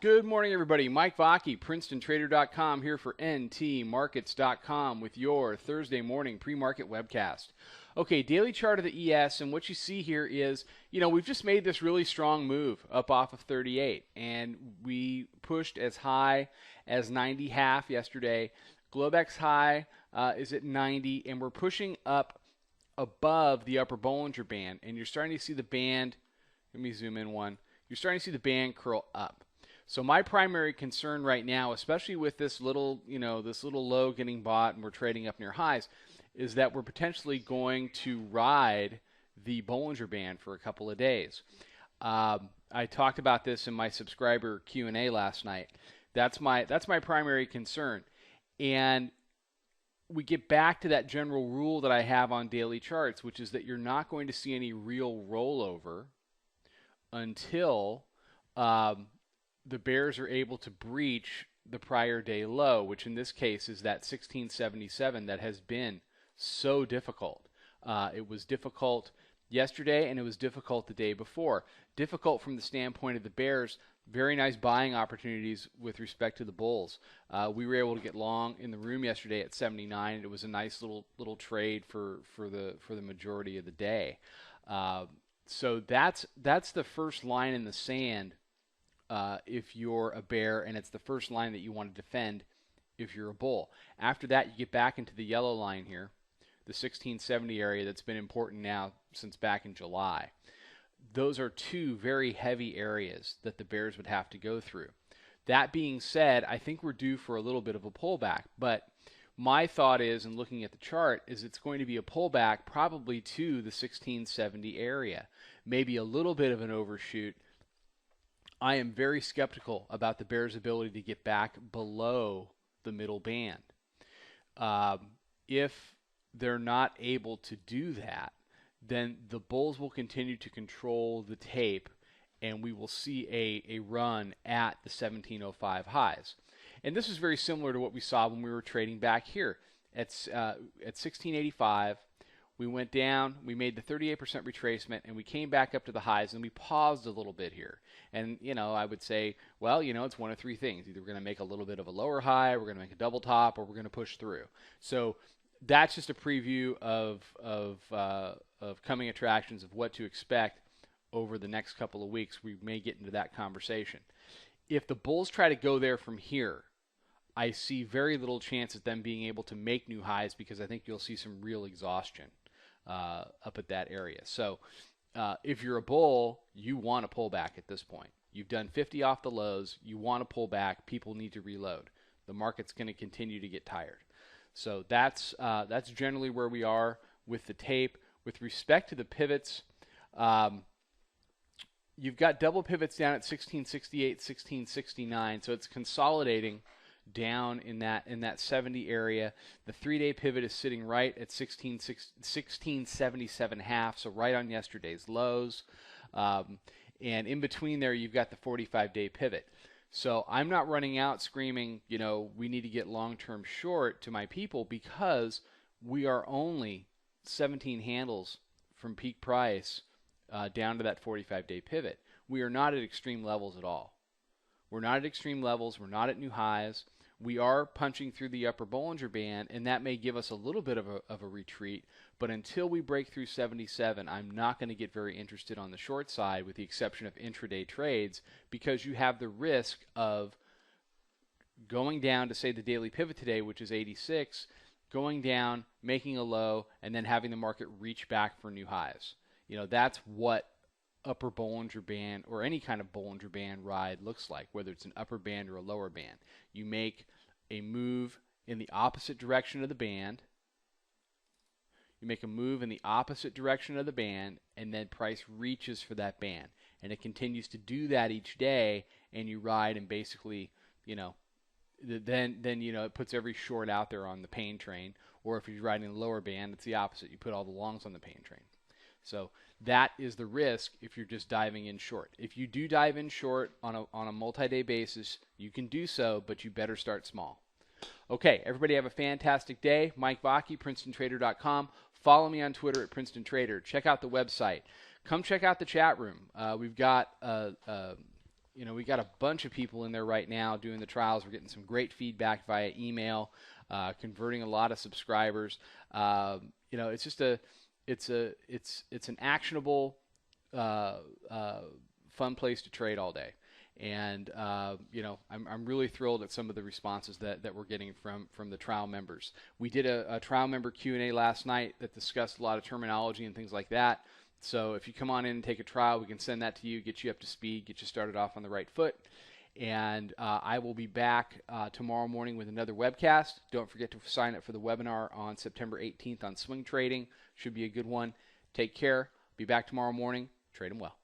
Good morning, everybody. Mike Vacchi, Princetontrader.com, here for ntmarkets.com with your Thursday morning pre-market webcast. Okay, daily chart of the ES, and what you see here is, we've just made this really strong move up off of 38, and we pushed as high as 90.5 yesterday. Globex high is at 90, and we're pushing up above the upper Bollinger Band, and you're starting to see the band, let me zoom in one, you're starting to see the band curl up. So my primary concern right now, especially with this little low getting bought and we're trading up near highs, is that we're potentially going to ride the Bollinger Band for a couple of days. I talked about this in my subscriber Q&A last night. That's my primary concern. And we get back to that general rule that I have on daily charts, which is that you're not going to see any real rollover until the bears are able to breach the prior day low, which in this case is that 1677 that has been so difficult. It was difficult yesterday, and it was difficult the day before. Difficult from the standpoint of the bears. Very nice buying opportunities with respect to the bulls. We were able to get long in the room yesterday at 79. And it was a nice little trade for the majority of the day. So that's the first line in the sand. If you're a bear, and it's the first line that you want to defend if you're a bull. After that, you get back into the yellow line here, the 1670 area that's been important now since back in July. Those are two very heavy areas that the bears would have to go through. That being said, I think we're due for a little bit of a pullback, but my thought is, in looking at the chart, is it's going to be a pullback probably to the 1670 area, maybe a little bit of an overshoot. I am very skeptical about the bears' ability to get back below the middle band. If they're not able to do that, then the bulls will continue to control the tape, and we will see a run at the 1705 highs. And this is very similar to what we saw when we were trading back here at 1685. We went down, we made the 38% retracement, and we came back up to the highs, and we paused a little bit here. And, I would say, well, it's one of three things. Either we're going to make a little bit of a lower high, we're going to make a double top, or we're going to push through. So that's just a preview of coming attractions of what to expect over the next couple of weeks. We may get into that conversation. If the bulls try to go there from here, I see very little chance of them being able to make new highs, because I think you'll see some real exhaustion up at that area. So if you're a bull, you want to pull back at this point. You've done 50 off the lows. You want to pull back. People need to reload. The market's going to continue to get tired. So that's generally where we are with the tape. With respect to the pivots, you've got double pivots down at 1668, 1669. So it's consolidating down in that 70 area. The 3-day pivot is sitting right at 1677.5, so right on yesterday's lows. And in between there, you've got the 45-day pivot. So I'm not running out screaming, we need to get long-term short to my people, because we are only 17 handles from peak price down to that 45-day pivot. We are not at extreme levels at all. We're not at extreme levels. We're not at new highs. We are punching through the upper Bollinger Band, and that may give us a little bit of a retreat. But until we break through 77, I'm not going to get very interested on the short side, with the exception of intraday trades, because you have the risk of going down to, say, the daily pivot today, which is 86, going down, making a low, and then having the market reach back for new highs. That's what upper Bollinger Band or any kind of Bollinger Band ride looks like, whether it's an upper band or a lower band. You make a move in the opposite direction of the band. You make a move in the opposite direction of the band, and then price reaches for that band. And it continues to do that each day, and you ride, and basically, then it puts every short out there on the pain train. Or if you're riding the lower band, it's the opposite. You put all the longs on the pain train. So that is the risk if you're just diving in short. If you do dive in short on a multi-day basis, you can do so, but you better start small. Okay, everybody have a fantastic day. Mike Vacchi, Princetontrader.com. Follow me on Twitter at Princetontrader. Check out the website. Come check out the chat room. We've got we got a bunch of people in there right now doing the trials. We're getting some great feedback via email, converting a lot of subscribers. It's just it's an actionable, fun place to trade all day. And I'm really thrilled at some of the responses that we're getting from the trial members. We did a trial member Q&A last night that discussed a lot of terminology and things like that. So if you come on in and take a trial, we can send that to you, get you up to speed, get you started off on the right foot. And I will be back tomorrow morning with another webcast. Don't forget to sign up for the webinar on September 18th on swing trading. Should be a good one. Take care. Be back tomorrow morning. Trade 'em well.